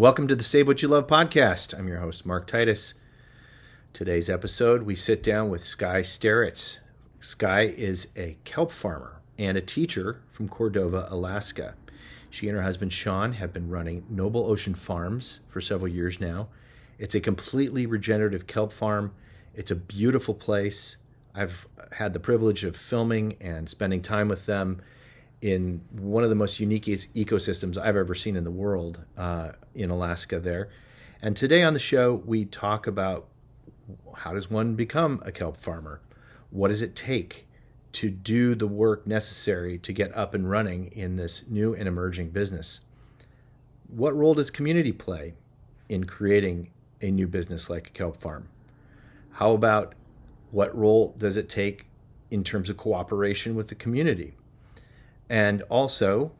Welcome to the Save What You Love podcast. I'm your host, Mark Titus. Today's episode, we sit down with Skye Steritz. Skye is a kelp farmer and a teacher from Cordova, Alaska. She and her husband, Sean, have been running Noble Ocean Farms for several years now. It's a completely regenerative kelp farm. It's a beautiful place. I've had the privilege of filming and spending time with them in one of the most unique ecosystems I've ever seen in the world in Alaska there. And today on the show, we talk about how does one become a kelp farmer? What does it take to do the work necessary to get up and running in this new and emerging business? What role does community play in creating a new business like a kelp farm? How about what role does it take in terms of cooperation with the community? And also,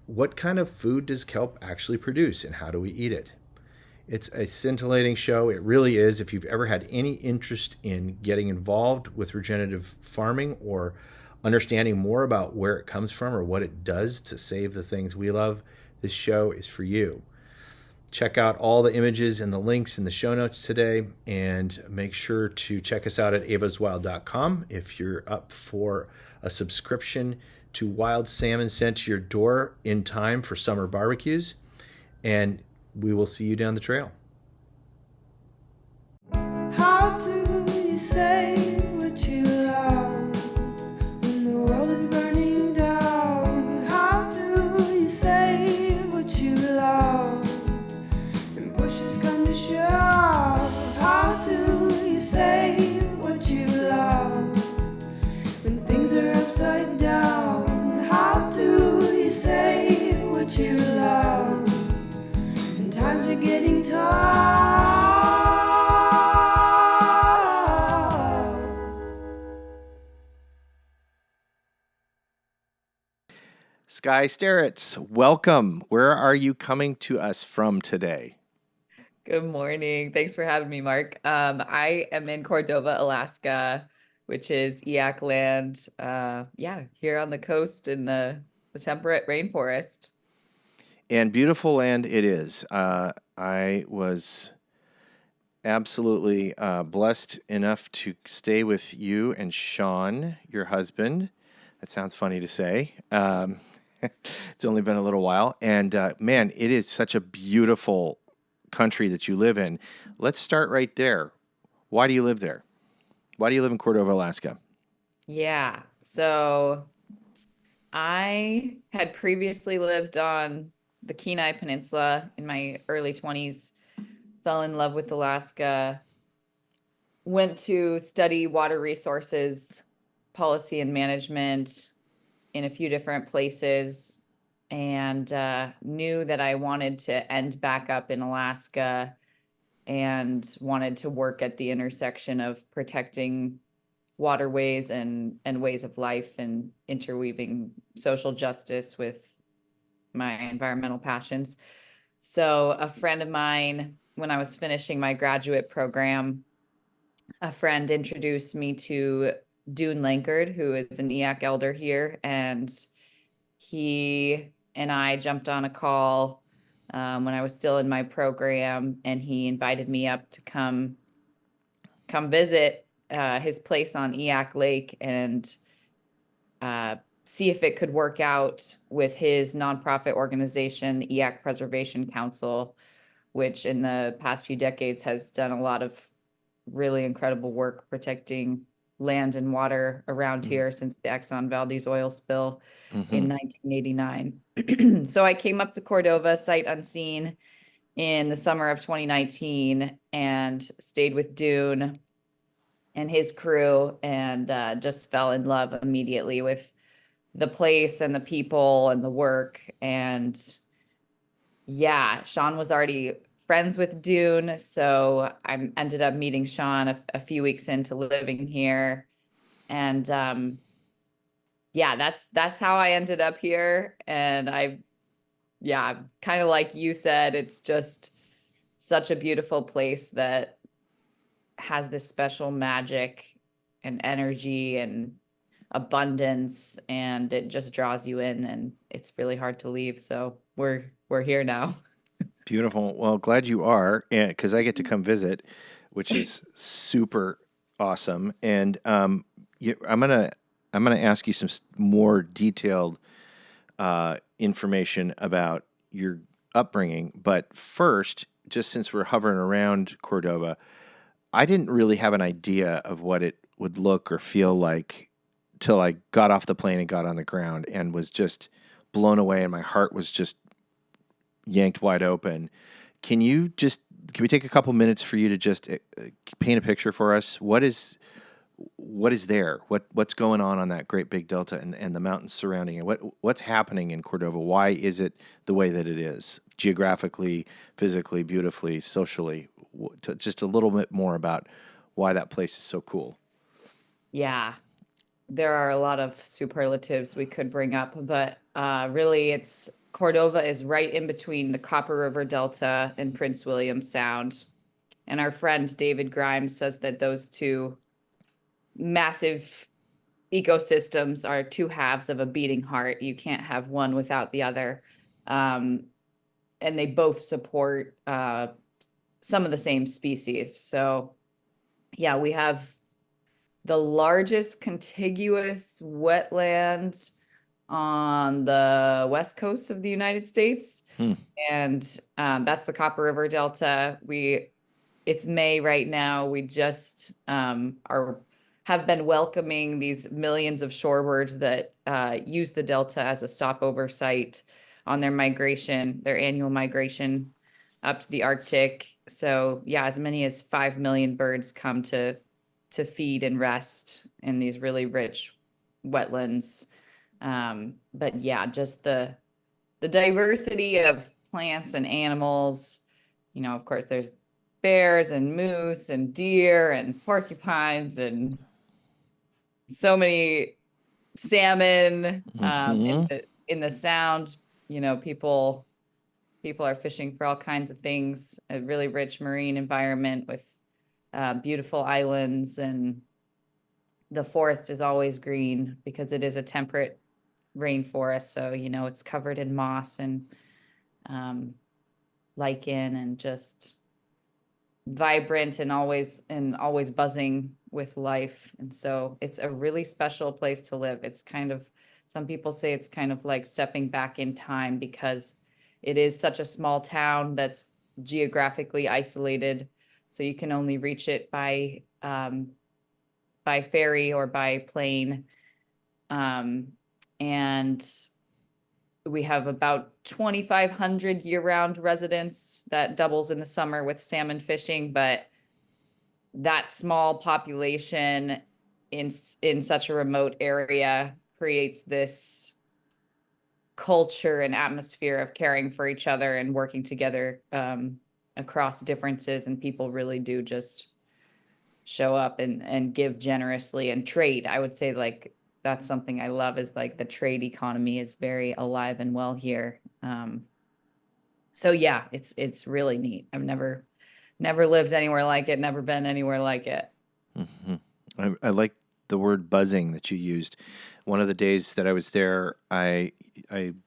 what kind of food does kelp actually produce and how do we eat it? It's a scintillating show. It really is. If you've ever had any interest in getting involved with regenerative farming or understanding more about where it comes from or what it does to save the things we love, this show is for you. Check out all the images and the links in the show notes today, and make sure to check us out at avaswyl.com if you're up for a subscription to wild salmon sent to your door in time for summer barbecues. And we will see you down the trail. How do you say what you love when the world is burning down? How do you say what you love when pushes come to shove? How do you say what you love when things are upside down? How do you say what you love when times are getting tough? Skye Steritz, welcome. Where are you coming to us from today? Good morning. Thanks for having me, Mark. I am in Cordova, Alaska, which is Eyak land. Here on the coast in the temperate rainforest. And beautiful land it is. I was absolutely blessed enough to stay with you and Sean, your husband. That sounds funny to say. It's only been a little while. And man, it is such a beautiful country that you live in. Let's start right there. Why do you live there? Why do you live in Cordova, Alaska? Yeah. So I had previously lived on the Kenai Peninsula in my early 20s, fell in love with Alaska, went to study water resources, policy and management in a few different places, and knew that I wanted to end back up in Alaska and wanted to work at the intersection of protecting waterways and ways of life and interweaving social justice with my environmental passions. So a friend of mine, when I was finishing my graduate program, a friend introduced me to Dune Lankard, who is an Eyak elder here, and he and I jumped on a call when I was still in my program, and he invited me up to come visit his place on Eyak Lake and see if it could work out with his nonprofit organization, Eyak Preservation Council, which in the past few decades has done a lot of really incredible work protecting land and water around here since the Exxon Valdez oil spill in 1989. So I came up to Cordova sight unseen in the summer of 2019 and stayed with Dune and his crew, and just fell in love immediately with the place and the people and the work. And yeah, Sean was already friends with Dune, so I ended up meeting Sean a few weeks into living here, and that's how I ended up here. And kind of like you said, it's just such a beautiful place that has this special magic and energy and abundance, and it just draws you in, and it's really hard to leave. So we're here now. Beautiful. Well, glad you are, and because I get to come visit, which is super awesome. And I'm gonna ask you some more detailed information about your upbringing. But first, just since we're hovering around Cordova, I didn't really have an idea of what it would look or feel like till I got off the plane and got on the ground and was just blown away, and my heart was just yanked wide open. Can we take a couple minutes for you to just paint a picture for us? What is there? What's going on that great big delta and the mountains surrounding it? What's happening in Cordova? Why is it the way that it is? Geographically, physically, beautifully, socially. Just a little bit more about why that place is so cool. Yeah, there are a lot of superlatives we could bring up, but really it's Cordova is right in between the Copper River Delta and Prince William Sound. And our friend David Grimes says that those two massive ecosystems are two halves of a beating heart. You can't have one without the other. And they both support some of the same species. So, yeah, we have the largest contiguous wetland on the west coast of the United States. And that's the Copper River Delta. It's May right now. We just have been welcoming these millions of shorebirds that use the Delta as a stopover site on their annual migration up to the Arctic. So yeah, as many as 5 million birds come to feed and rest in these really rich wetlands. But yeah, just the diversity of plants and animals. Of course, there's bears and moose and deer and porcupines and so many salmon in the sound. People are fishing for all kinds of things. A really rich marine environment with beautiful islands, and the forest is always green because it is a temperate rainforest. So, it's covered in moss and lichen and just vibrant and always buzzing with life. And so it's a really special place to live. Some people say it's kind of like stepping back in time because it is such a small town that's geographically isolated. So you can only reach it by ferry or by plane. And we have about 2,500 year-round residents. That doubles in the summer with salmon fishing, but that small population in such a remote area creates this culture and atmosphere of caring for each other and working together across differences. And people really do just show up and give generously and trade. I would say that's something I love, is the trade economy is very alive and well here. So yeah, it's really neat. I've never lived anywhere like it, never been anywhere like it. Mm-hmm. I like the word buzzing that you used. One of the days that I was there, I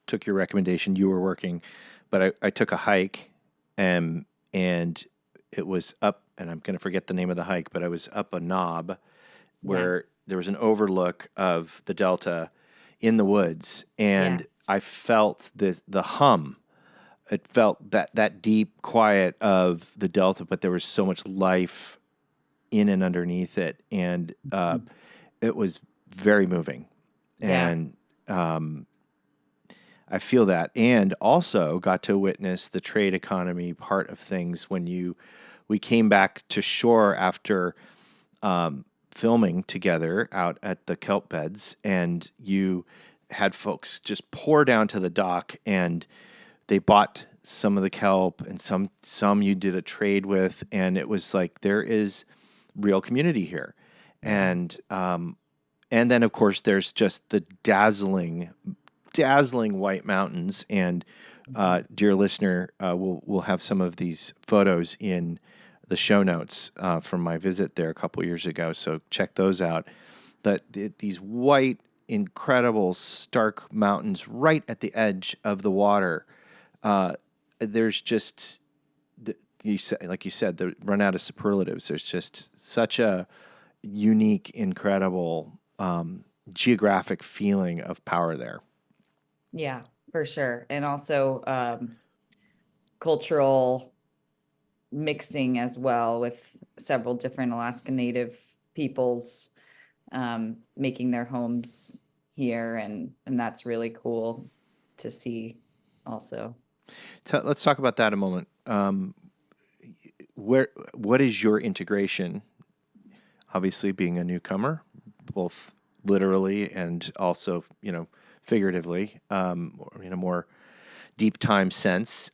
took your recommendation. You were working, but I took a hike, and it was up, and I'm going to forget the name of the hike, but I was up a knob where there was an overlook of the Delta in the woods, and I felt the hum. It felt that deep quiet of the Delta, but there was so much life in and underneath it, and it was very moving. And I feel that, and also got to witness the trade economy part of things when we came back to shore after filming together out at the kelp beds, and you had folks just pour down to the dock, and they bought some of the kelp, and some you did a trade with, and it was like there is real community here. And then of course there's just the dazzling white mountains, and dear listener, we'll have some of these photos in the show notes from my visit there a couple years ago, so check those out. These white, incredible, stark mountains right at the edge of the water. there's just like you said, the run out of superlatives. There's just such a unique, incredible geographic feeling of power there. Yeah, for sure. And also cultural mixing as well, with several different Alaska Native peoples making their homes here, and that's really cool to see also. Let's talk about that a moment. What is your integration? Obviously, being a newcomer, both literally and also, figuratively, or in a more deep time sense.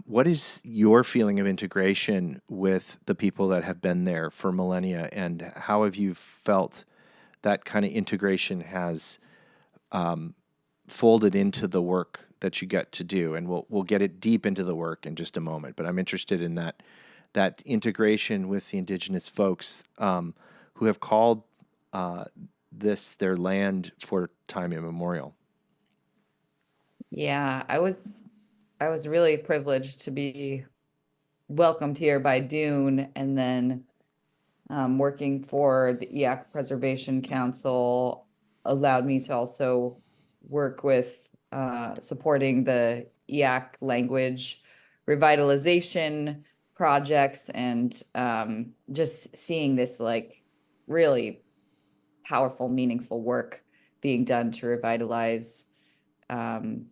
What is your feeling of integration with the people that have been there for millennia, and how have you felt that kind of integration has folded into the work that you get to do? And we'll get it deep into the work in just a moment, but I'm interested in that integration with the indigenous folks who have called this their land for time immemorial. Yeah, I was really privileged to be welcomed here by Dune, and then working for the Eyak Preservation Council allowed me to also work with supporting the Eyak language revitalization projects, and just seeing this like really powerful, meaningful work being done to um,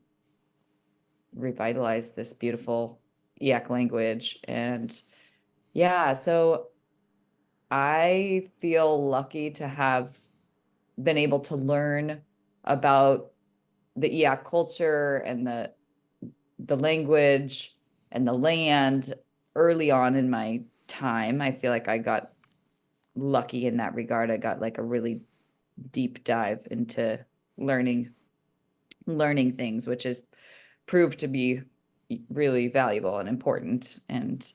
revitalize this beautiful Eyak language. And yeah, so I feel lucky to have been able to learn about the Eyak culture and the language and the land early on in my time. I feel like I got lucky in that regard. I got like a really deep dive into learning things, which has proved to be really valuable and important. And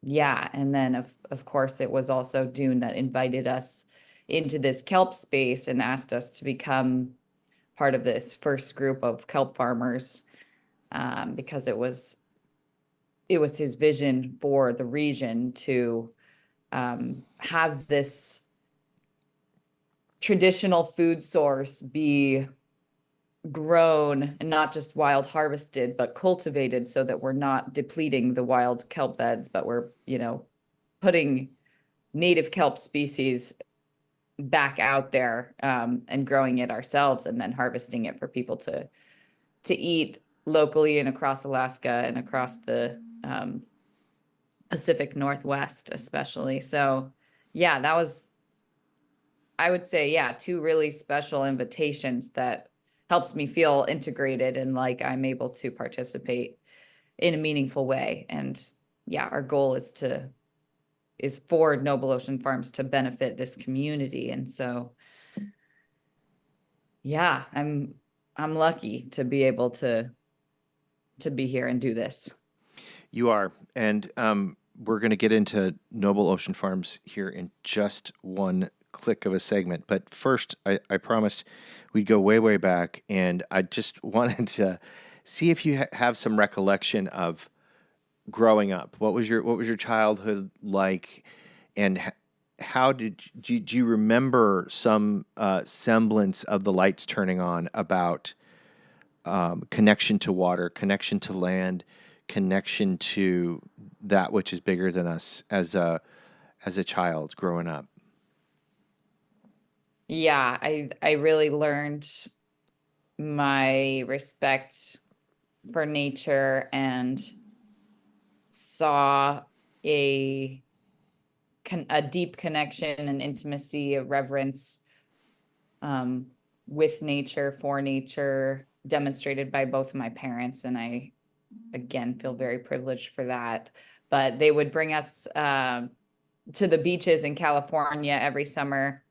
yeah, and then of course it was also Dune that invited us into this kelp space and asked us to become part of this first group of kelp farmers, because it was his vision for the region to have this traditional food source be grown and not just wild harvested, but cultivated, so that we're not depleting the wild kelp beds, but we're, putting native kelp species back out there, and growing it ourselves, and then harvesting it for people to eat locally and across Alaska and across the Pacific Northwest, especially. So yeah, that was, I would say, yeah, two really special invitations that helps me feel integrated and like I'm able to participate in a meaningful way. And yeah, our goal is for Noble Ocean Farms to benefit this community. And so yeah, I'm lucky to be able to be here and do this. You are. And we're going to get into Noble Ocean Farms here in just one click of a segment. But first, I promised we'd go way, way back. And I just wanted to see if you have some recollection of growing up. What was your childhood like? And how do you remember some semblance of the lights turning on about connection to water, connection to land, connection to that which is bigger than us as a child growing up? Yeah, I really learned my respect for nature and saw a deep connection and intimacy, a reverence with nature, for nature, demonstrated by both of my parents. And I, again, feel very privileged for that. But they would bring us to the beaches in California every summer,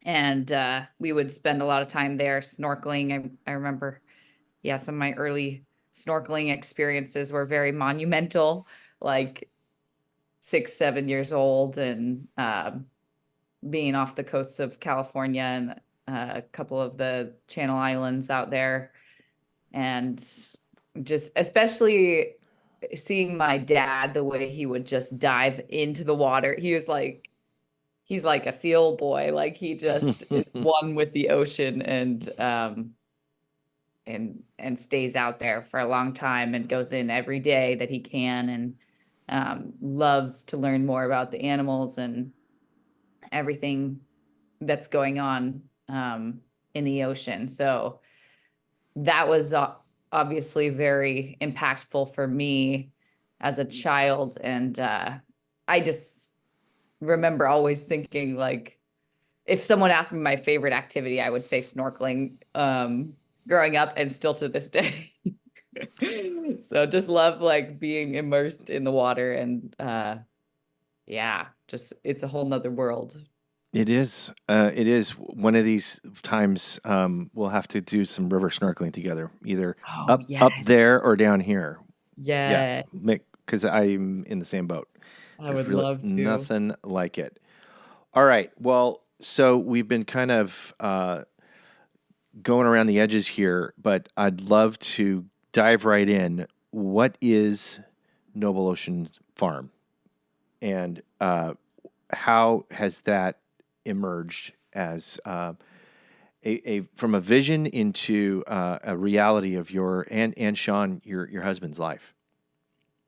and we would spend a lot of time there snorkeling. I remember, yeah, some of my early snorkeling experiences were very monumental, like 6, 7 years old, and being off the coasts of California and a couple of the Channel Islands out there. And just especially seeing my dad, the way he would just dive into the water. He's like a seal boy. Like he just is one with the ocean and stays out there for a long time and goes in every day that he can and loves to learn more about the animals and everything that's going on in the ocean. So that was obviously very impactful for me as a child. And I just remember always thinking, like, if someone asked me my favorite activity, I would say snorkeling, growing up and still to this day. So just love like being immersed in the water and yeah, just it's a whole nother world. It is. It is. One of these times, we'll have to do some river snorkeling together, either Oh, up yes. there or down here. Yeah, Yes. because I'm in the same boat. I There's would really love to. nothing like it. All right. Well, so we've been kind of going around the edges here, but I'd love to dive right in. What is Noble Ocean Farm, and how has that emerged as a from a vision into a reality of your and Sean, your husband's life?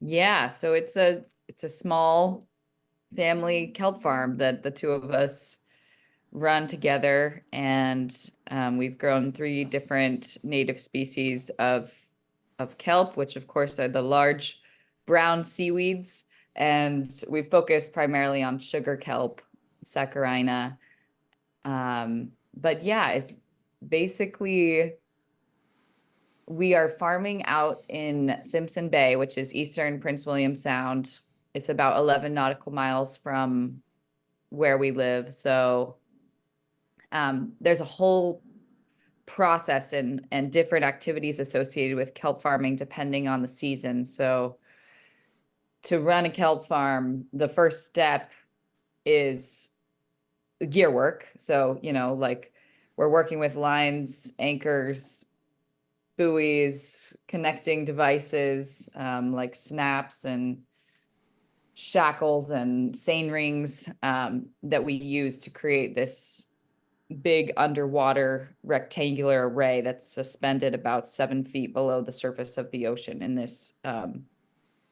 Yeah, so it's a small family kelp farm that the two of us run together, and we've grown three different native species of kelp, which of course are the large brown seaweeds, and we focus primarily on sugar kelp, saccharina. But yeah, it's basically we are farming out in Simpson Bay, which is eastern Prince William Sound. It's about 11 nautical miles from where we live. So there's a whole process and different activities associated with kelp farming depending on the season. So to run a kelp farm, the first step is gear work. So, like we're working with lines, anchors, buoys, connecting devices, like snaps and shackles and seine rings that we use to create this big underwater rectangular array that's suspended about 7 feet below the surface of the ocean in this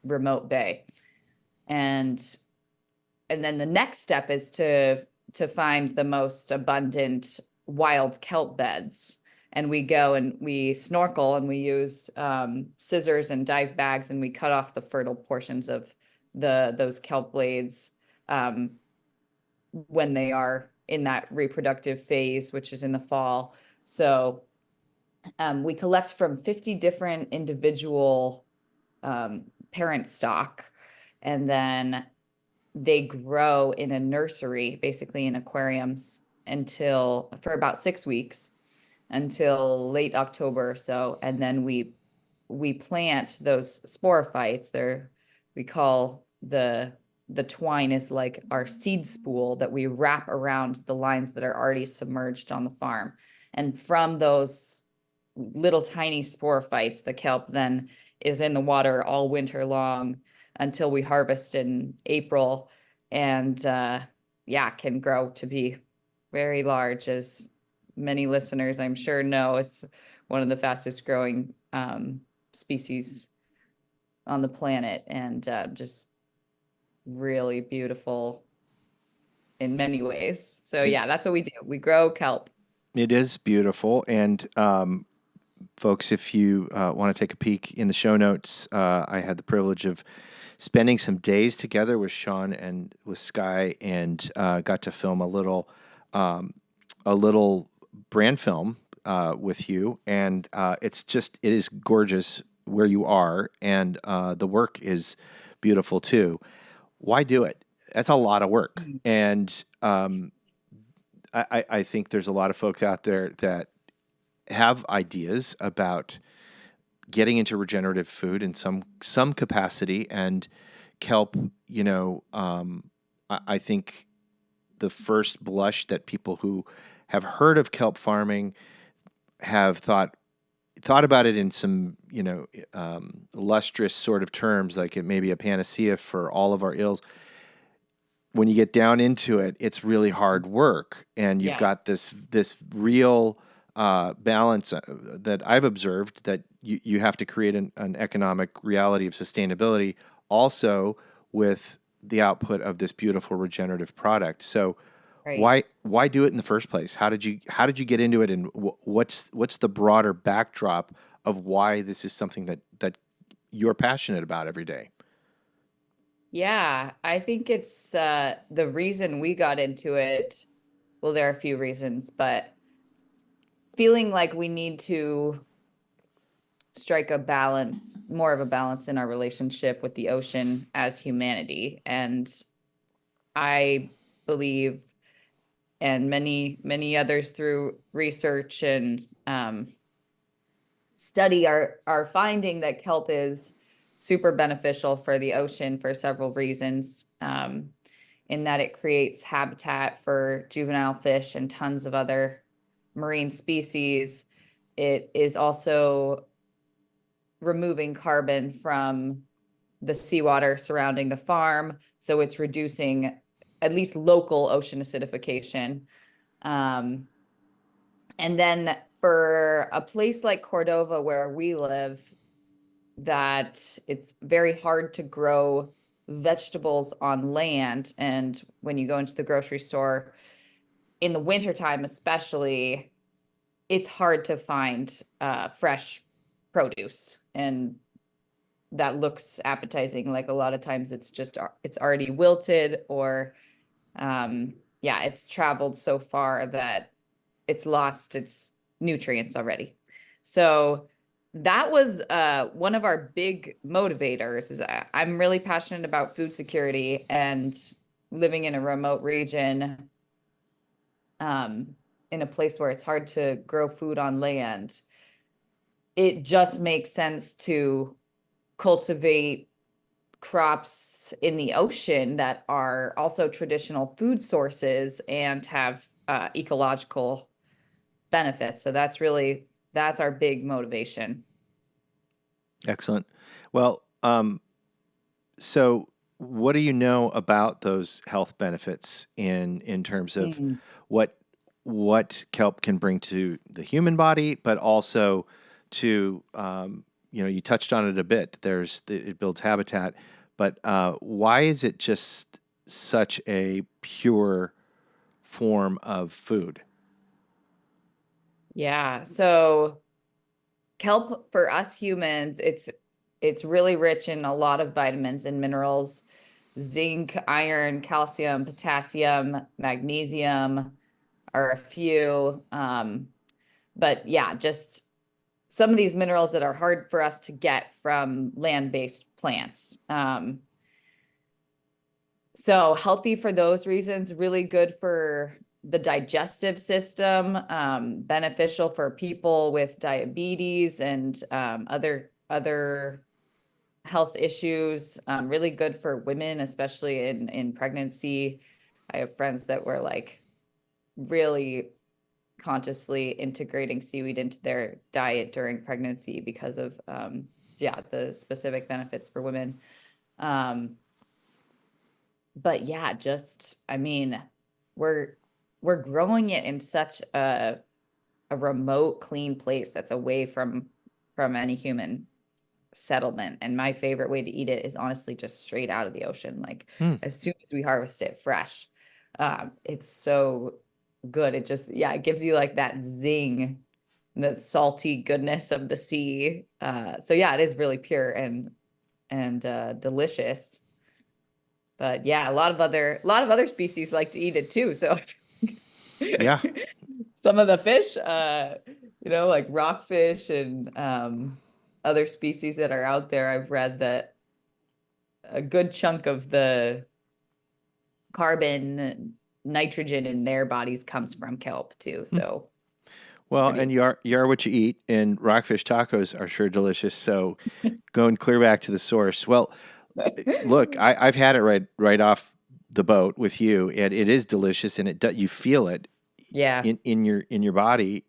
remote bay. And then the next step is to find the most abundant wild kelp beds. And we go and we snorkel and we use scissors and dive bags, and we cut off the fertile portions of those kelp blades when they are in that reproductive phase, which is in the fall. So we collect from 50 different individual parent stock, and then they grow in a nursery, basically in aquariums, for about 6 weeks until late October or so. And then we plant those sporophytes. We call the twine is like our seed spool that we wrap around the lines that are already submerged on the farm. And from those little tiny sporophytes, the kelp then is in the water all winter long until we harvest in April, and yeah, can grow to be very large. As many listeners I'm sure know, it's one of the fastest growing species on the planet, and just really beautiful in many ways. So It yeah, that's what we do. We grow kelp. it is beautiful, and folks, if you want to take a peek in the show notes, I had the privilege of spending some days together with Sean and with Skye, and got to film a little brand film with you, and it is gorgeous where you are, and the work is beautiful too. Why do it? That's a lot of work, and I think there's a lot of folks out there that have ideas about getting into regenerative food in some capacity, and kelp. I think the first blush that people who have heard of kelp farming have thought thought about it in some, lustrous sort of terms, like it may be a panacea for all of our ills. When you get down into it, it's really hard work, and you've Yeah. got this real balance that I've observed, that you have to create an economic reality of sustainability, also with the output of this beautiful regenerative product. So Right. why do it in the first place? How did you get into it, and what's the broader backdrop of why this is something that you're passionate about every day? Yeah, I think it's the reason we got into it. Well, there are a few reasons, but feeling like we need to strike a balance, more of a balance in our relationship with the ocean as humanity. And I believe, and many others through research and study are finding that kelp is super beneficial for the ocean for several reasons. In that it creates habitat for juvenile fish and tons of other marine species. It is also removing carbon from the seawater surrounding the farm, so it's reducing at least local ocean acidification. Um, and then for a place like Cordova, where we live, that it's very hard to grow vegetables on land. And when you go into the grocery store in the wintertime, especially, it's hard to find fresh produce. And that looks appetizing. Like a lot of times it's already wilted, or it's traveled so far that it's lost its nutrients already. So that was one of our big motivators. Is I'm really passionate about food security, and living in a remote region, in a place where it's hard to grow food on land, it just makes sense to cultivate crops in the ocean that are also traditional food sources and have ecological benefits. So that's our big motivation. Excellent. Well, so what do you know about those health benefits in terms of what kelp can bring to the human body, but also to you touched on it a bit. It builds habitat, but why is it just such a pure form of food? Yeah. So kelp for us humans, it's really rich in a lot of vitamins and minerals, zinc, iron, calcium, potassium, magnesium are a few. But yeah, just some of these minerals that are hard for us to get from land-based plants. So healthy for those reasons, really good for the digestive system, beneficial for people with diabetes and other health issues, really good for women, especially in pregnancy. I have friends that were like really consciously integrating seaweed into their diet during pregnancy because of the specific benefits for women. But yeah, I mean, we're growing it in such a remote, clean place that's away from any human settlement. And my favorite way to eat it is honestly just straight out of the ocean. Like as soon as we harvest it fresh, it's so good. It gives you like that zing, the salty goodness of the sea. So yeah, it is really pure and delicious. But yeah, a lot of other species like to eat it too. So Yeah. some of the fish, like rockfish and other species that are out there, I've read that a good chunk of the carbon, nitrogen in their bodies comes from kelp too. So Well, and you are what you eat, and rockfish tacos are sure delicious. So going clear back to the source. Well, look, I've had it right off the boat with you, and it is delicious, and you feel it yeah. in your body.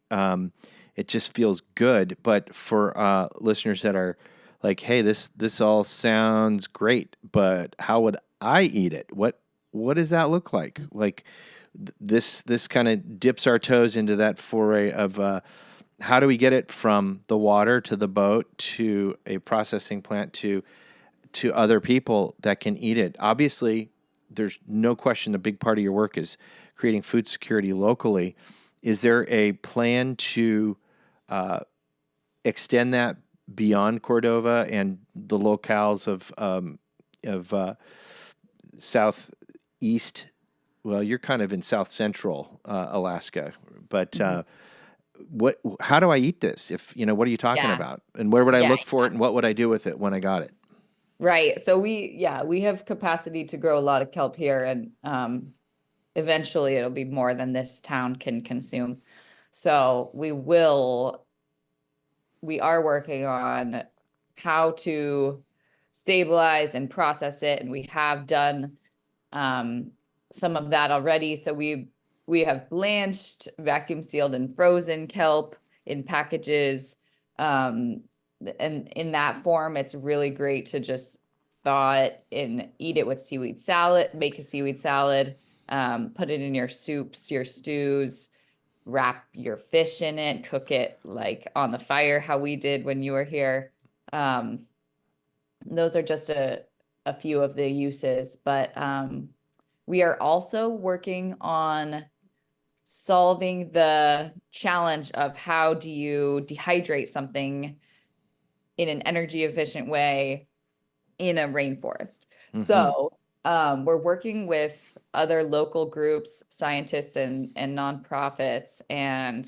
it just feels good. But for listeners that are like, hey, this all sounds great, but how would I eat it? What does that look like? Like this kind of dips our toes into that foray of how do we get it from the water to the boat to a processing plant to other people that can eat it. Obviously, there's no question a big part of your work is creating food security locally. Is there a plan to extend that beyond Cordova and the locales of southeast? Well, you're kind of in south central Alaska, but how do I eat this? If what are you talking about? And where would I look for it? And what would I do with it when I got it? Right. So we have capacity to grow a lot of kelp here, and eventually it'll be more than this town can consume. So we are working on how to stabilize and process it, and we have done some of that already. So we have blanched, vacuum sealed, and frozen kelp in packages. And in that form, it's really great to just thaw it and eat it with seaweed salad, make a seaweed salad, put it in your soups, your stews, wrap your fish in it, cook it like on the fire, how we did when you were here. Those are just a few of the uses, but we are also working on solving the challenge of how do you dehydrate something in an energy efficient way in a rainforest. Mm-hmm. So we're working with other local groups, scientists and nonprofits. And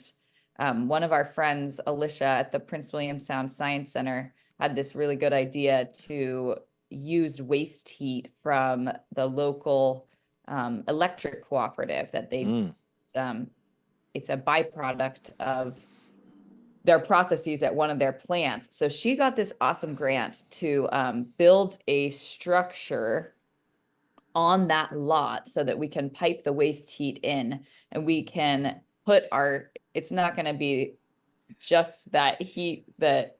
one of our friends, Alicia at the Prince William Sound Science Center, had this really good idea to use waste heat from the local electric cooperative that they, it's a byproduct of their processes at one of their plants. So she got this awesome grant to build a structure on that lot so that we can pipe the waste heat in, and we can put it's not going to be just that heat that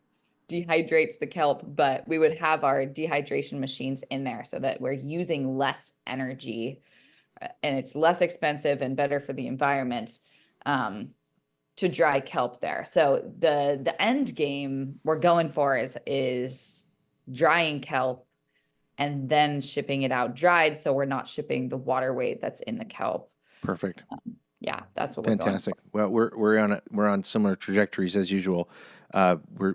dehydrates the kelp, but we would have our dehydration machines in there so that we're using less energy, and it's less expensive and better for the environment to dry kelp there. So the end game we're going for is drying kelp and then shipping it out dried, so we're not shipping the water weight that's in the kelp. Perfect. Yeah, that's what Fantastic. we're going for. Well, we're on similar trajectories as usual.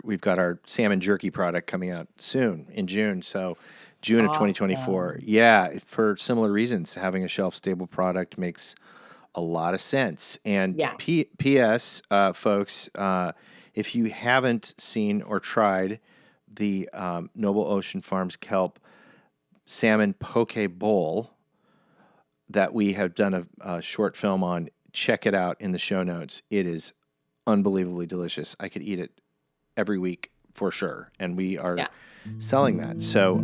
We've got our salmon jerky product coming out soon in June. So June of 2024. Yeah, for similar reasons, having a shelf stable product makes a lot of sense. And P.S., folks, if you haven't seen or tried the Noble Ocean Farms Kelp Salmon Poke Bowl that we have done a short film on, check it out in the show notes. It is unbelievably delicious. I could eat it every week for sure. And we are selling that. So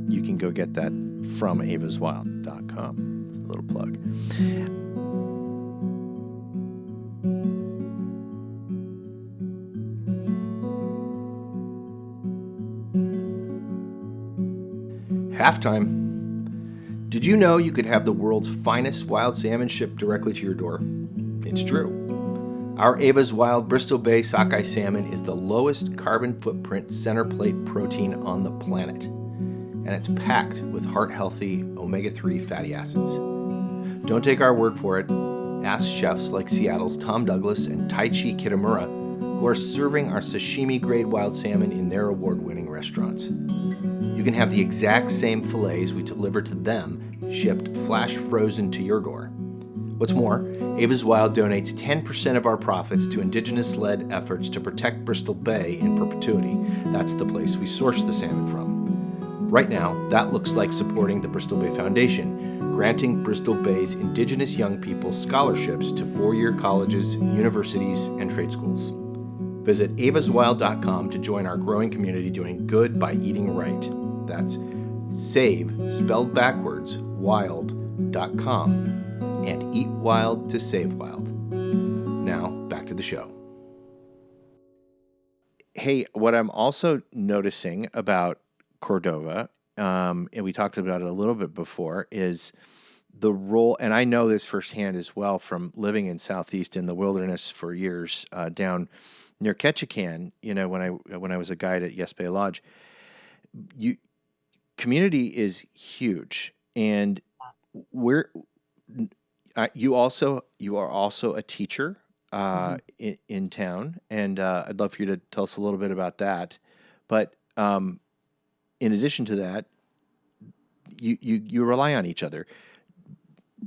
you can go get that from avaswild.com. It's a little plug. Halftime. Did you know you could have the world's finest wild salmon shipped directly to your door? It's true. Our Ava's Wild Bristol Bay sockeye salmon is the lowest carbon footprint center plate protein on the planet, and it's packed with heart-healthy omega-3 fatty acids. Don't take our word for it. Ask chefs like Seattle's Tom Douglas and Taichi Kitamura, who are serving our sashimi-grade wild salmon in their award-winning restaurants. You can have the exact same fillets we deliver to them, shipped flash frozen to your door. What's more, Ava's Wild donates 10% of our profits to indigenous-led efforts to protect Bristol Bay in perpetuity. That's the place we source the salmon from. Right now, that looks like supporting the Bristol Bay Foundation, granting Bristol Bay's indigenous young people scholarships to four-year colleges, universities, and trade schools. Visit avaswild.com to join our growing community doing good by eating right. That's save, spelled backwards, wild.com, and eat wild to save wild. Now, back to the show. Hey, what I'm also noticing about Cordova, and we talked about it a little bit before, is the role, and I know this firsthand as well from living in Southeast in the wilderness for years, down near Ketchikan. When I was a guide at Yes Bay Lodge, you community is huge, and we're you are also a teacher Mhm. in town, and I'd love for you to tell us a little bit about that. But in addition to that, you rely on each other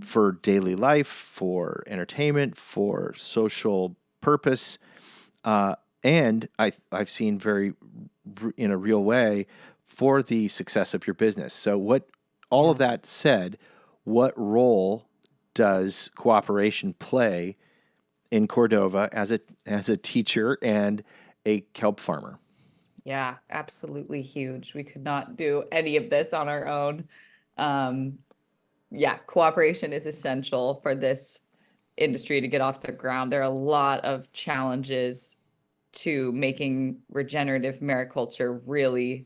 for daily life, for entertainment, for social purpose, and I've seen in a real way for the success of your business. So, all of Yeah. that said, what role does cooperation play in Cordova as a teacher and a kelp farmer? Yeah, absolutely huge. We could not do any of this on our own. Um, yeah, cooperation is essential for this industry to get off the ground. There are a lot of challenges to making regenerative mariculture really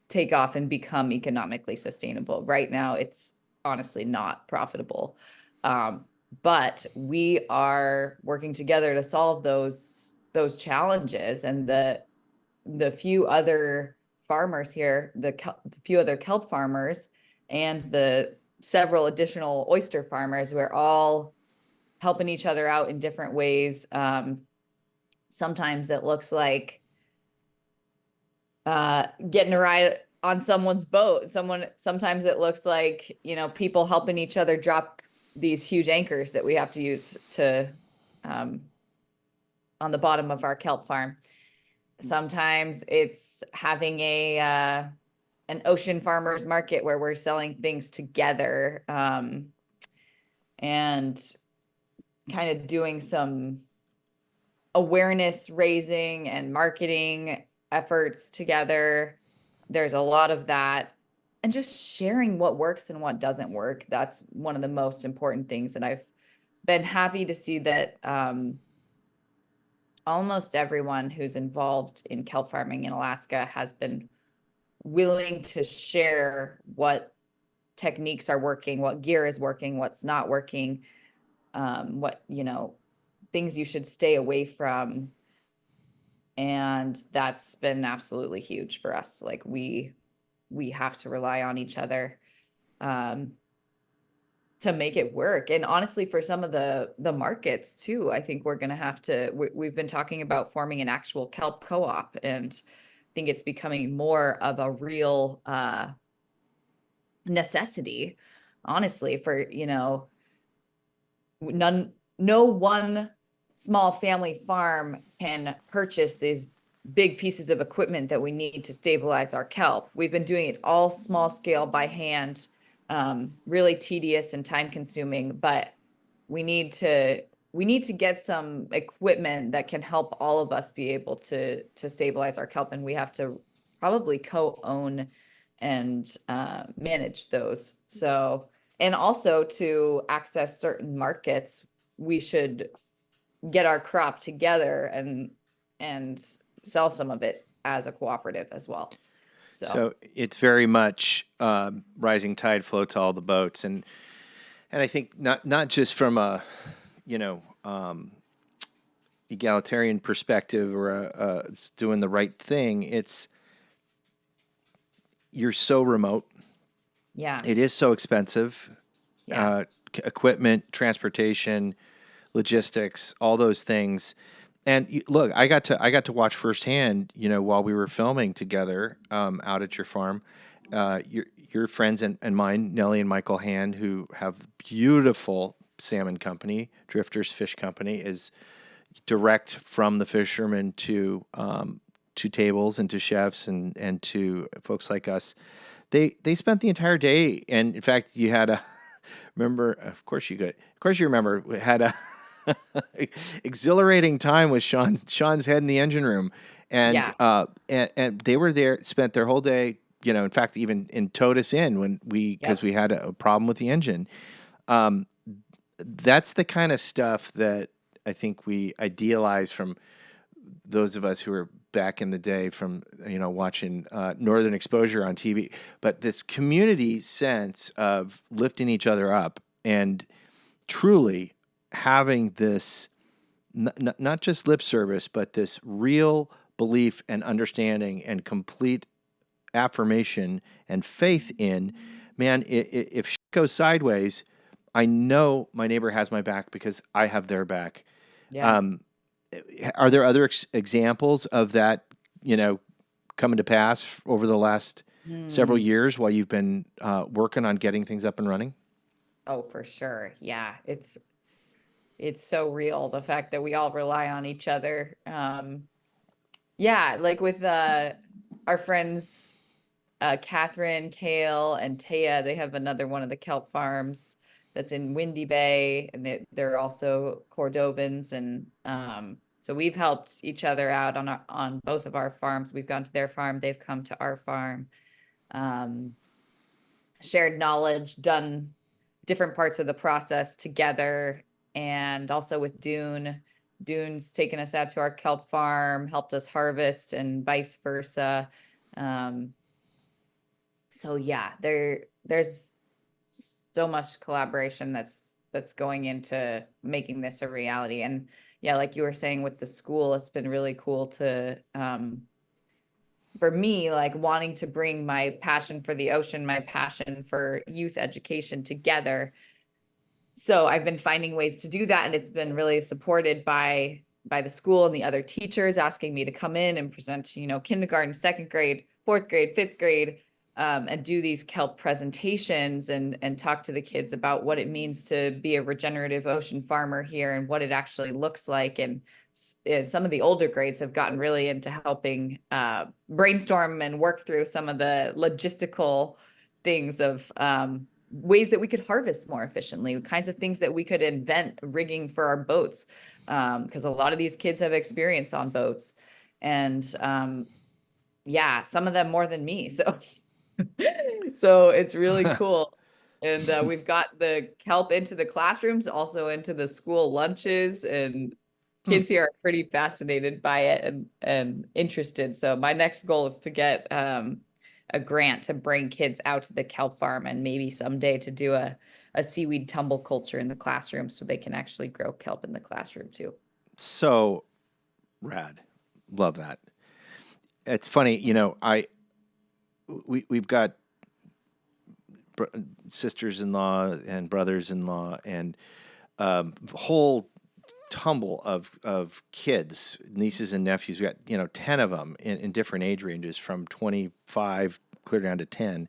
take off and become economically sustainable. Right now, it's honestly not profitable. Um, but we are working together to solve those challenges, and the few other farmers here, the few other kelp farmers and the several additional oyster farmers, we're all helping each other out in different ways. Sometimes it looks like getting a ride on someone's boat. Sometimes it looks like, people helping each other drop these huge anchors that we have to use to um, on the bottom of our kelp farm. Sometimes it's having an ocean farmers market where we're selling things together, and kind of doing some awareness raising and marketing efforts together. There's a lot of that. And just sharing what works and what doesn't work. That's one of the most important things. And I've been happy to see that almost everyone who's involved in kelp farming in Alaska has been willing to share what techniques are working, what gear is working, what's not working, what, things you should stay away from. And that's been absolutely huge for us. Like we have to rely on each other um, to make it work. And honestly, for some of the markets too, I think we're going to have to. We've been talking about forming an actual kelp co-op, and I think it's becoming more of a real necessity. Honestly, for no one small family farm can purchase these big pieces of equipment that we need to stabilize our kelp. We've been doing it all small scale by hand, really tedious and time consuming, but we need to get some equipment that can help all of us be able to stabilize our kelp, and we have to probably co-own and manage those. So, and also to access certain markets, we should get our crop together and sell some of it as a cooperative as well. So it's very much rising tide floats all the boats, and I think not just from a egalitarian perspective or doing the right thing. It's you're so remote. Yeah. It is so expensive. Yeah. Equipment, transportation, logistics, all those things. And look, I got to watch firsthand, while we were filming together out at your farm, your friends and mine, Nellie and Michael Hand, who have beautiful salmon company, Drifters Fish Company, is direct from the fishermen to tables and to chefs and to folks like us. They spent the entire day, and in fact, you had a remember. Of course, you remember had a exhilarating time with Sean's head in the engine room, and Yeah. and they were there, spent their whole day. In fact, even towed us in when because we had a problem with the engine. That's the kind of stuff that I think we idealize from those of us who are back in the day from, watching Northern Exposure on TV, but this community sense of lifting each other up and truly having this not just lip service, but this real belief and understanding and complete affirmation and faith in, man, if shit goes sideways, I know my neighbor has my back because I have their back. Yeah. Are there other examples of that, coming to pass over the last several years while you've been working on getting things up and running? Oh, for sure. Yeah. It's so real. The fact that we all rely on each other. Yeah. Like with our friends, Catherine, Kale, and Taya, they have another one of the kelp farms that's in Windy Bay, and they're also Cordovans, and so we've helped each other out on both of our farms. We've gone to their farm, they've come to our farm, shared knowledge, done different parts of the process together, and also with Dune's taken us out to our kelp farm, helped us harvest, and vice versa. So yeah, there's so much collaboration that's going into making this a reality. And yeah, like you were saying with the school, it's been really cool to for me, like wanting to bring my passion for the ocean, my passion for youth education together. So I've been finding ways to do that, and it's been really supported by the school and the other teachers asking me to come in and present, kindergarten, second grade, fourth grade, fifth grade, and do these kelp presentations and talk to the kids about what it means to be a regenerative ocean farmer here and what it actually looks like. And some of the older grades have gotten really into helping brainstorm and work through some of the logistical things of ways that we could harvest more efficiently, kinds of things that we could invent, rigging for our boats, because a lot of these kids have experience on boats, and yeah, some of them more than me. So so it's really cool. And we've got the kelp into the classrooms, also into the school lunches, and kids here are pretty fascinated by it and interested. So my next goal is to get a grant to bring kids out to the kelp farm, and maybe someday to do a seaweed tumble culture in the classroom so they can actually grow kelp in the classroom too. So rad. Love that. It's funny, we've got sisters-in-law and brothers-in-law and whole tumble of kids, nieces and nephews. We got 10 of them in different age ranges, from 25 clear down to 10.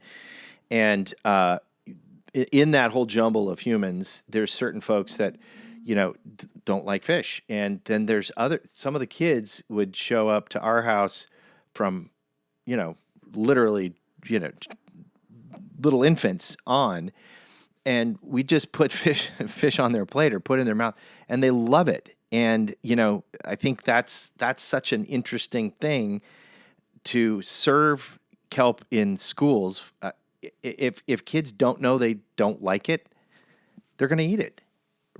And in that whole jumble of humans, there's certain folks that don't like fish, and then there's some of the kids would show up to our house from literally little infants on, and we just put fish on their plate or put in their mouth, and they love it. And I think that's such an interesting thing to serve kelp in schools. If kids don't know they don't like it, they're going to eat it,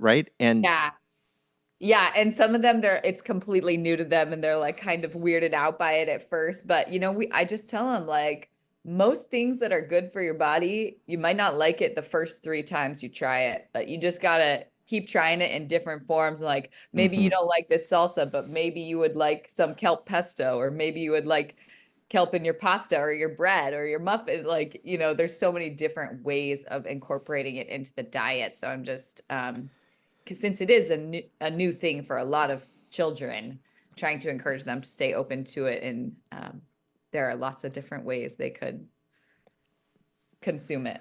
right? And yeah, and some of them it's completely new to them, and they're like kind of weirded out by it at first. But I just tell them, like, most things that are good for your body, you might not like it the first 3 times you try it, but you just gotta keep trying it in different forms. Like maybe you don't like this salsa, but maybe you would like some kelp pesto, or maybe you would like kelp in your pasta or your bread or your muffin. Like, there's so many different ways of incorporating it into the diet. So I'm just, since it is a new thing for a lot of children, trying to encourage them to stay open to it. And there are lots of different ways they could consume it.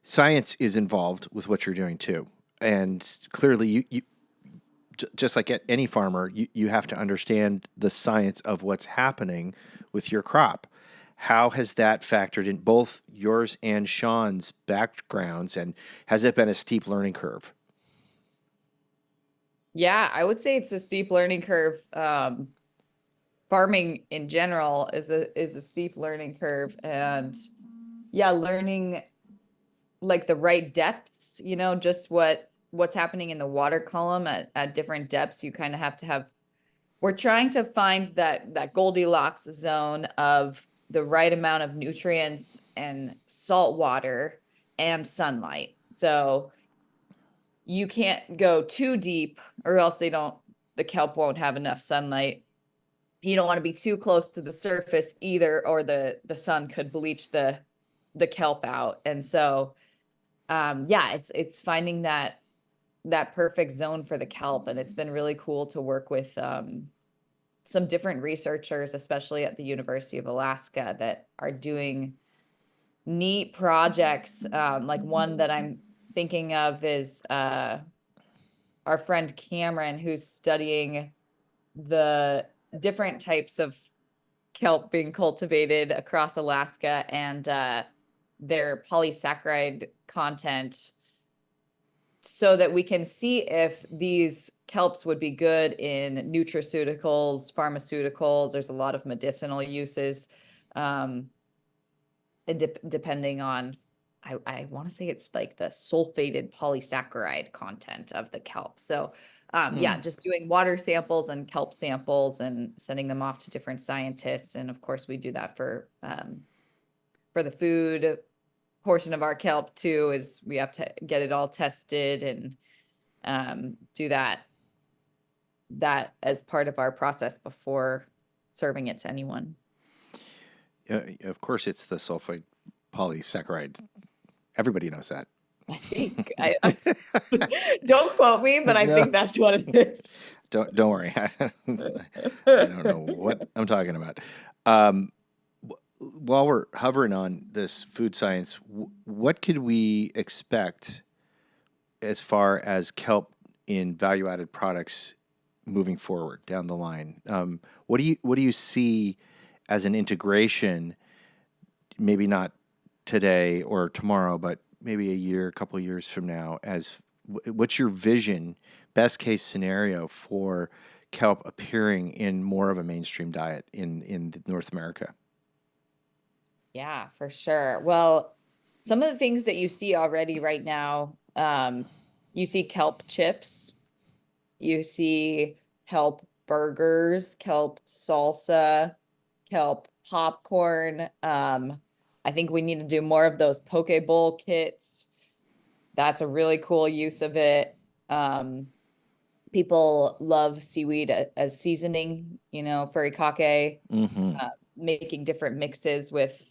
Science is involved with what you're doing too. And clearly you just like any farmer, you have to understand the science of what's happening with your crop. How has that factored in both yours and Sean's backgrounds, and has it been a steep learning curve? Yeah, I would say it's a steep learning curve. Farming in general is a steep learning curve, and yeah, learning like the right depths, just what's happening in the water column at different depths. You kind of have to have we're trying to find that Goldilocks zone of the right amount of nutrients and salt water and sunlight. So you can't go too deep or else the kelp won't have enough sunlight. You don't want to be too close to the surface either, or the sun could bleach the kelp out. And so yeah, it's finding that perfect zone for the kelp. And it's been really cool to work with some different researchers, especially at the University of Alaska, that are doing neat projects. Like one that I'm thinking of is our friend Cameron, who's studying the different types of kelp being cultivated across Alaska and their polysaccharide content, so that we can see if these kelps would be good in nutraceuticals, pharmaceuticals. There's a lot of medicinal uses, and depending on, I want to say it's like the sulfated polysaccharide content of the kelp. So yeah, just doing water samples and kelp samples and sending them off to different scientists. And of course, we do that for the food portion of our kelp too, is we have to get it all tested and do that as part of our process before serving it to anyone. Of course, it's the sulfite polysaccharide. Everybody knows that. I think don't quote me, but I think that's what it is. Don't worry. I don't know what I'm talking about. While we're hovering on this food science, what could we expect as far as kelp in value-added products moving forward down the line? What do you see as an integration? Maybe not today or tomorrow, but maybe a couple of years from now. As what's your vision, best case scenario for kelp appearing in more of a mainstream diet in North America? Yeah, for sure. Well, some of the things that you see already right now, you see kelp chips, you see kelp burgers, kelp salsa, kelp popcorn. I think we need to do more of those poke bowl kits. That's a really cool use of it. People love seaweed as seasoning, furikake, making different mixes with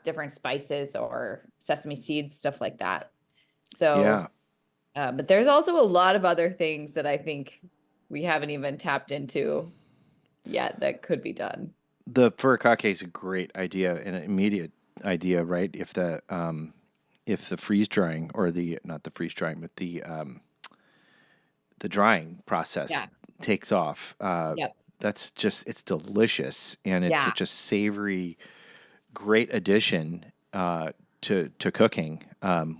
different spices or sesame seeds, stuff like that. So Yeah. But there's also a lot of other things that I think we haven't even tapped into yet that could be done. The furikake is a great idea, an immediate idea, right? If the freeze drying, or not the freeze drying, but the drying process takes off, that's just, it's delicious, and it's such a savory, great addition to cooking.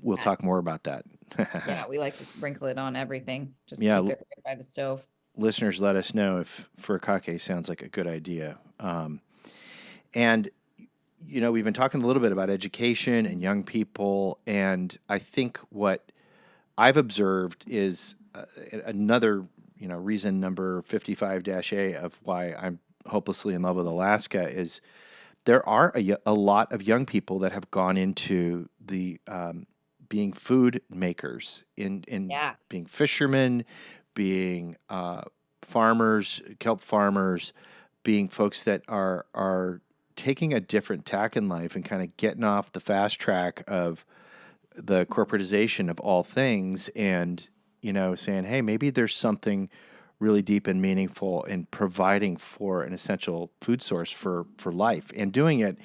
We'll talk more about that. Yeah, we like to sprinkle it on everything. Just keep it right by the stove. Listeners, let us know if furikake sounds like a good idea. And, we've been talking a little bit about education and young people, and I think what I've observed is another, reason number 55-A of why I'm hopelessly in love with Alaska is there are a lot of young people that have gone into the being food makers, in being fishermen, being farmers, kelp farmers, being folks that are taking a different tack in life and kind of getting off the fast track of the corporatization of all things, and saying, hey, maybe there's something really deep and meaningful in providing for an essential food source for life, and doing it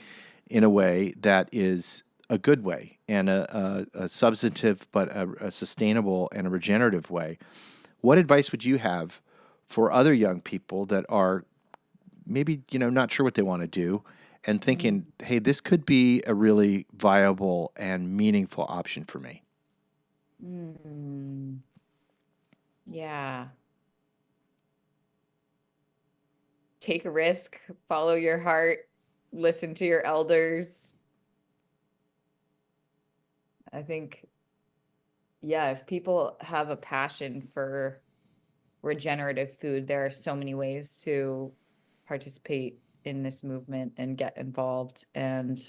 in a way that is a good way and a substantive but a sustainable and a regenerative way. What advice would you have for other young people that are maybe, not sure what they want to do and thinking, hey, this could be a really viable and meaningful option for me? Yeah. Take a risk, follow your heart, listen to your elders. I think, if people have a passion for regenerative food. There are so many ways to participate in this movement and get involved and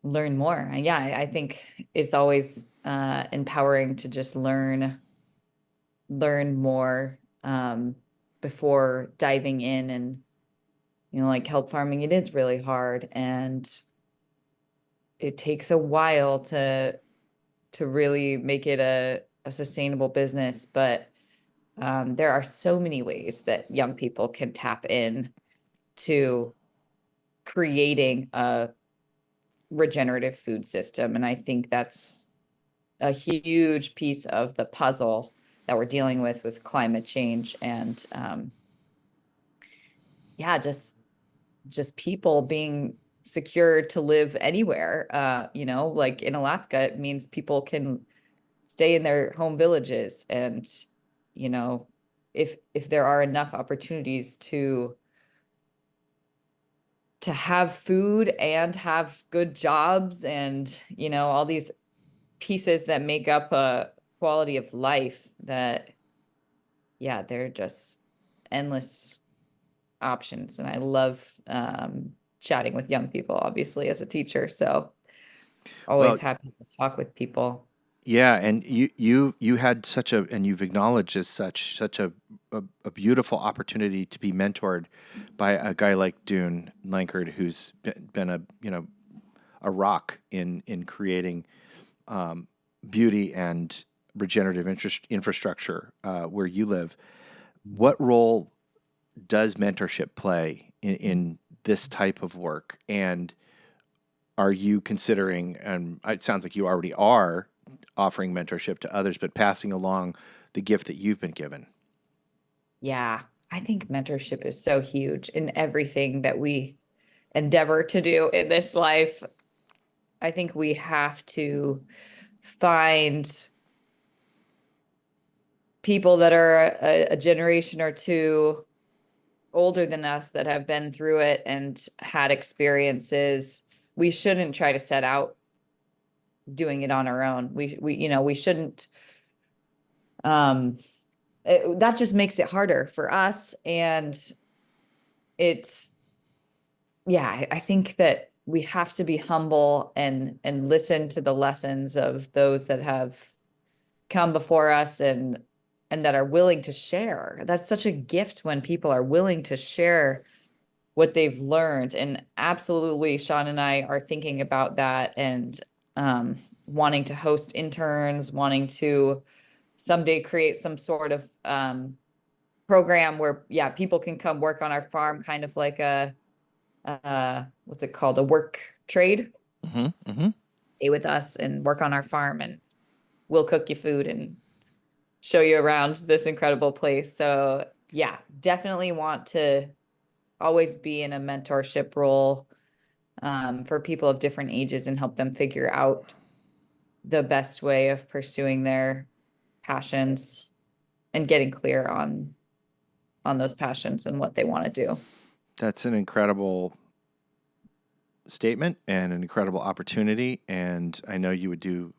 learn more. And yeah, I think it's always empowering to just learn more before diving in. And like kelp farming, it is really hard, and it takes a while to really make it a sustainable business. But there are so many ways that young people can tap in to creating a regenerative food system. And I think that's a huge piece of the puzzle that we're dealing with climate change. And yeah, just people being secure to live anywhere. Like in Alaska, it means people can stay in their home villages. And if there are enough opportunities to have food and have good jobs and all these pieces that make up a quality of life, that they're just endless options. And I love chatting with young people, obviously, as a teacher, so always happy to talk with people. Yeah, and you had and you've acknowledged as such a beautiful opportunity to be mentored by a guy like Dune Lankard, who's been a rock in creating beauty and regenerative infrastructure where you live. What role does mentorship play in this type of work? And are you considering, and it sounds like you already are, offering mentorship to others, but passing along the gift that you've been given? Yeah, I think mentorship is so huge in everything that we endeavor to do in this life. I think we have to find people that are a generation or two older than us that have been through it and had experiences. We shouldn't try to set out doing it on our own. We shouldn't that just makes it harder for us. And it's I think that we have to be humble and listen to the lessons of those that have come before us and that are willing to share. That's such a gift when people are willing to share what they've learned. And absolutely, Sean and I are thinking about that, and wanting to host interns, wanting to someday create some sort of program where people can come work on our farm, kind of like a what's it called, a work trade. Stay with us and work on our farm, and we'll cook you food and show you around this incredible place. So definitely want to always be in a mentorship role for people of different ages and help them figure out the best way of pursuing their passions and getting clear on those passions and what they want to do. That's an incredible statement and an incredible opportunity, and I know you would do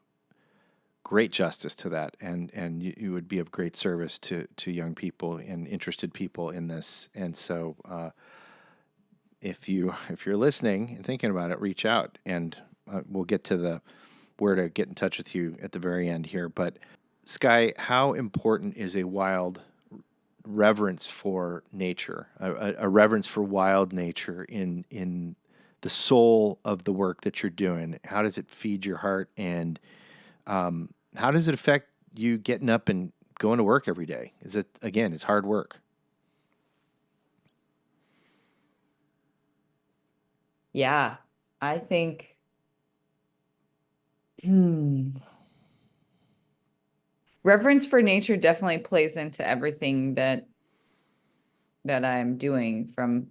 great justice to that, and you would be of great service to young people and interested people in this. And so if you're listening and thinking about it, reach out, and we'll get to where to get in touch with you at the very end here. But Skye, how important is a wild reverence for nature, a reverence for wild nature in the soul of the work that you're doing? How does it feed your heart, and how does it affect you getting up and going to work every day? It's hard work. Yeah, I think reverence for nature definitely plays into everything that I'm doing, from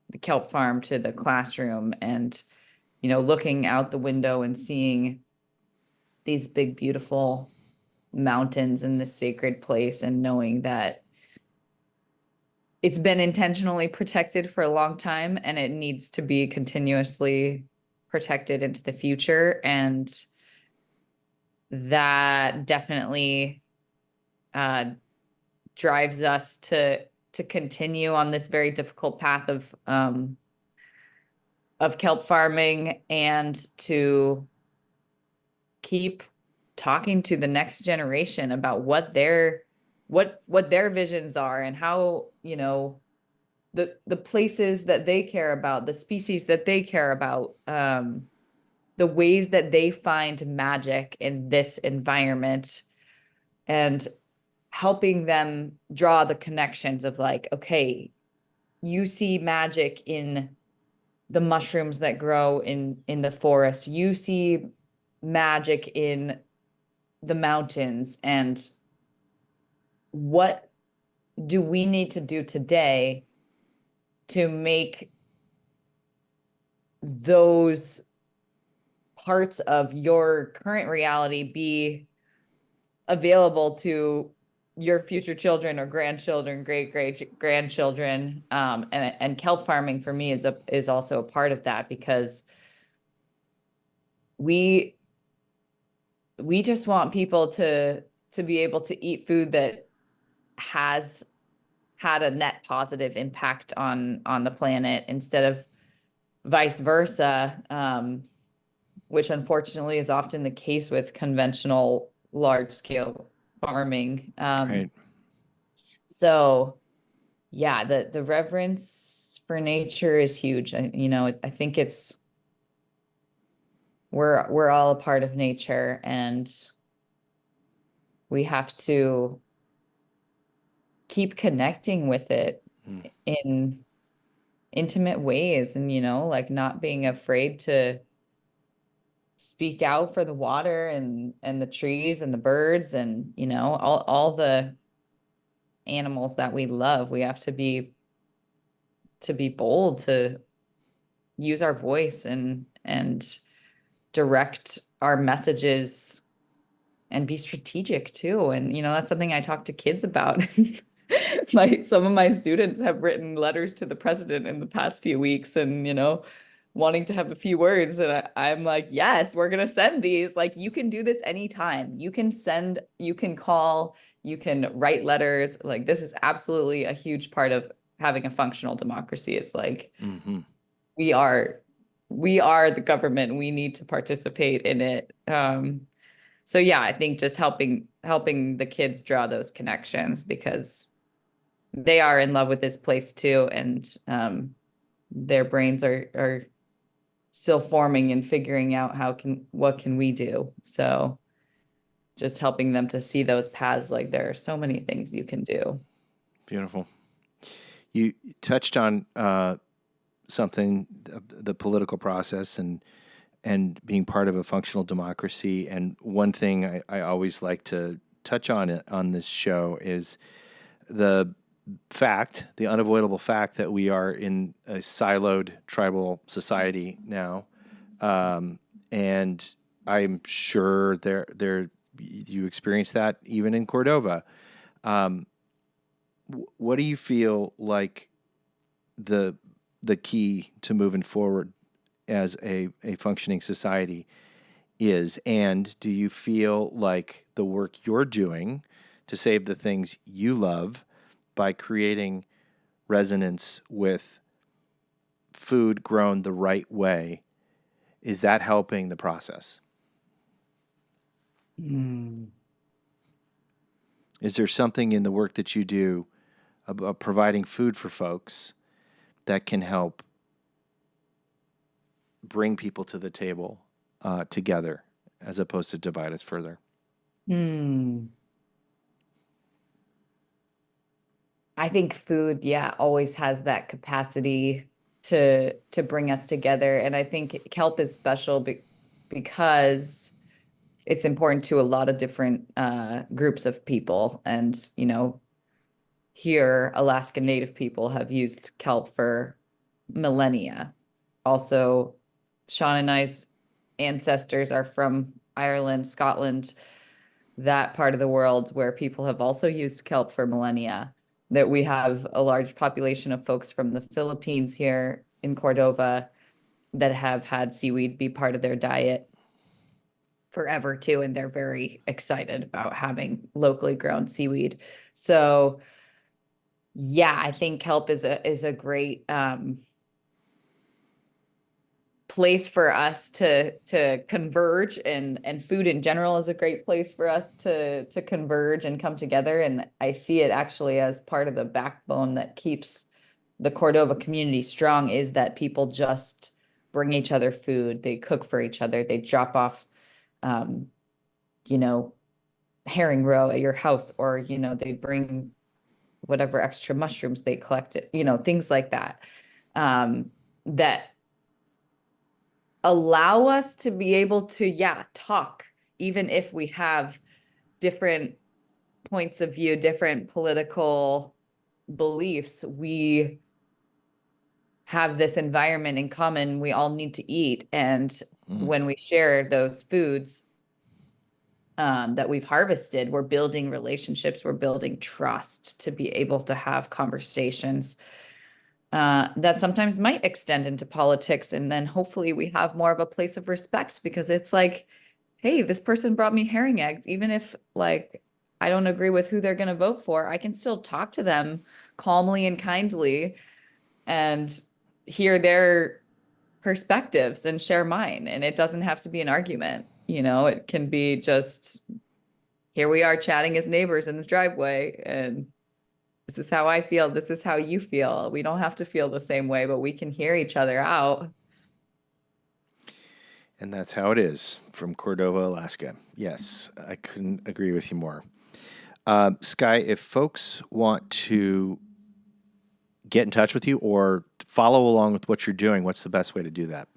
the kelp farm to the classroom, and looking out the window and seeing these big beautiful mountains in this sacred place, and knowing that it's been intentionally protected for a long time and it needs to be continuously protected into the future. And that definitely drives us to continue on this very difficult path of kelp farming and to keep talking to the next generation about what their visions are and how, the places that they care about, the species that they care about, the ways that they find magic in this environment, and helping them draw the connections of like, okay, you see magic in the mushrooms that grow in the forest. You see magic in the mountains. And what do we need to do today to make those parts of your current reality be available to your future children or grandchildren, great grandchildren? And kelp farming for me is also a part of that, because we just want people to be able to eat food that has had a net positive impact on the planet, instead of vice versa, which unfortunately is often the case with conventional large scale farming. Right. So yeah, the reverence for nature is huge. I think we're all a part of nature, and we have to keep connecting with it in intimate ways, and like not being afraid to speak out for the water and the trees and the birds and all the animals that we love. We have to be bold, to use our voice and direct our messages and be strategic too. And that's something I talk to kids about. Some of my students have written letters to the president in the past few weeks, and wanting to have a few words, and I'm like, yes, we're gonna send these. Like, you can do this anytime. You can send, you can call, you can write letters. Like, this is absolutely a huge part of having a functional democracy. It's like, we are the government. We need to participate in it. So yeah, I think just helping the kids draw those connections, because they are in love with this place too, and their brains are still forming and figuring out what can we do. So just helping them to see those paths, like there are so many things you can do. Beautiful. You touched on something, the political process and being part of a functional democracy. And one thing I always like to touch on this show is the unavoidable fact that we are in a siloed tribal society now. And I'm sure you experience that even in Cordova. What do you feel like the key to moving forward as a functioning society is? And do you feel like the work you're doing to save the things you love by creating resonance with food grown the right way, is that helping the process? Is there something in the work that you do about providing food for folks that can help bring people to the table together, as opposed to divide us further? I think food, always has that capacity to bring us together. And I think kelp is special because it's important to a lot of different groups of people. And, here, Alaskan Native people have used kelp for millennia. Also, Sean and I's ancestors are from Ireland, Scotland, that part of the world where people have also used kelp for millennia. That we have a large population of folks from the Philippines here in Cordova that have had seaweed be part of their diet forever too, and they're very excited about having locally grown seaweed. So yeah, I think kelp is a great place for us to converge, and food in general is a great place for us to converge and come together. And I see it actually as part of the backbone that keeps the Cordova community strong, is that people just bring each other food, they cook for each other, they drop off you know, herring roe at your house, or they bring whatever extra mushrooms they collected, things like that, that allow us to be able to, talk, even if we have different points of view, different political beliefs. We have this environment in common. We all need to eat. And when we share those foods that we've harvested, we're building relationships, we're building trust to be able to have conversations that sometimes might extend into politics. And then hopefully we have more of a place of respect, because it's like, hey, this person brought me herring eggs. Even if like I don't agree with who they're going to vote for, I can still talk to them calmly and kindly and hear their perspectives and share mine. And it doesn't have to be an argument. It can be just, here we are chatting as neighbors in the driveway, and this is how I feel. This is how you feel. We don't have to feel the same way, but we can hear each other out. And that's how it is from Cordova, Alaska. Yes, I couldn't agree with you more. Skye, if folks want to get in touch with you or follow along with what you're doing, what's the best way to do that?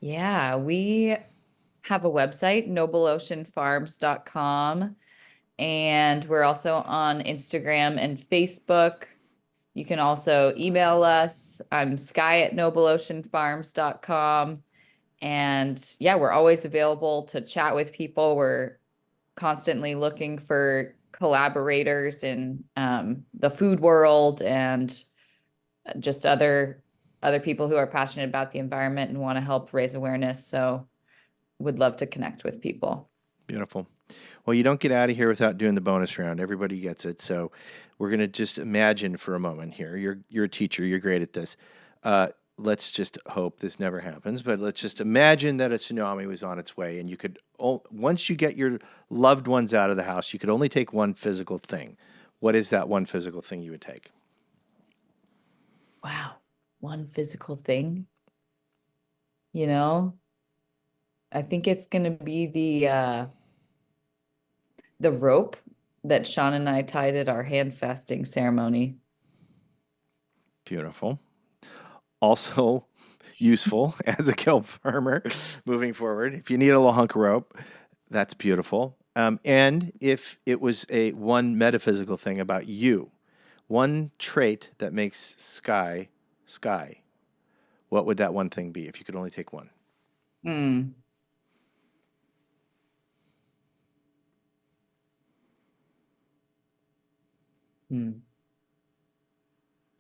Yeah, we have a website, nobleoceanfarms.com. And we're also on Instagram and Facebook. You can also email us. I'm skye@nobleoceanfarms.com. And yeah, we're always available to chat with people. We're constantly looking for collaborators in the food world, and just other people who are passionate about the environment and want to help raise awareness. So would love to connect with people. Beautiful. Well, you don't get out of here without doing the bonus round. Everybody gets it. So we're going to just imagine for a moment here. You're a teacher. You're great at this. Let's just hope this never happens, but let's just imagine that a tsunami was on its way, and you could, once you get your loved ones out of the house, you could only take one physical thing. What is that one physical thing you would take? Wow. One physical thing. I think it's going to be the rope that Sean and I tied at our hand fasting ceremony. Beautiful. Also useful as a kelp farmer moving forward. If you need a little hunk of rope, that's beautiful. And if it was one metaphysical thing about you, one trait that makes Skye, what would that one thing be if you could only take one?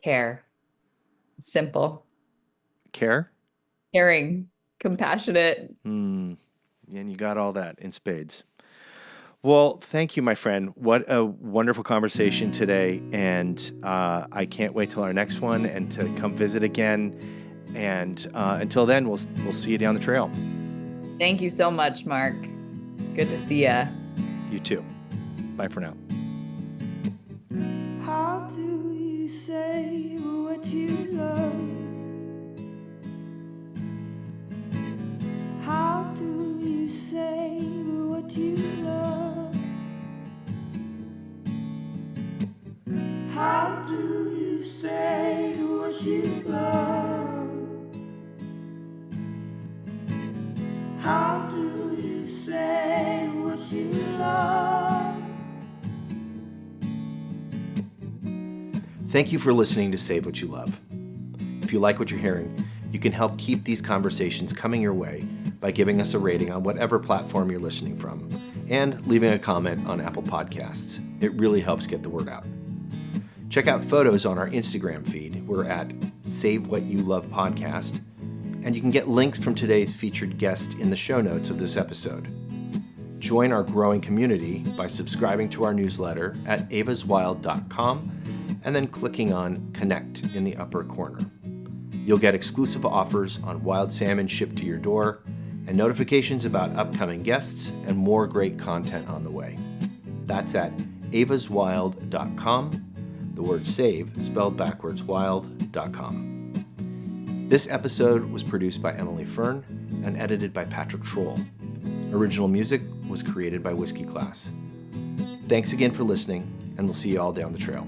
Care. Simple. Care? Caring. Compassionate. And you got all that in spades. Well, thank you, my friend. What a wonderful conversation today. And I can't wait till our next one and to come visit again. And until then, we'll see you down the trail. Thank you so much, Mark. Good to see ya. You too. Bye for now. How do you say what you love? How do you say what you love? How do you say what you love? How do you say what you love? Thank you for listening to Save What You Love. If you like what you're hearing, you can help keep these conversations coming your way by giving us a rating on whatever platform you're listening from and leaving a comment on Apple Podcasts. It really helps get the word out. Check out photos on our Instagram feed. We're at Save What You Love Podcast, and you can get links from today's featured guest in the show notes of this episode. Join our growing community by subscribing to our newsletter at avaswild.com and then clicking on Connect in the upper corner. You'll get exclusive offers on wild salmon shipped to your door and notifications about upcoming guests and more great content on the way. That's at avaswild.com, the word save spelled backwards wild.com. This episode was produced by Emily Fern and edited by Patrick Troll. Original music was created by Whiskey Class. Thanks again for listening, and we'll see you all down the trail.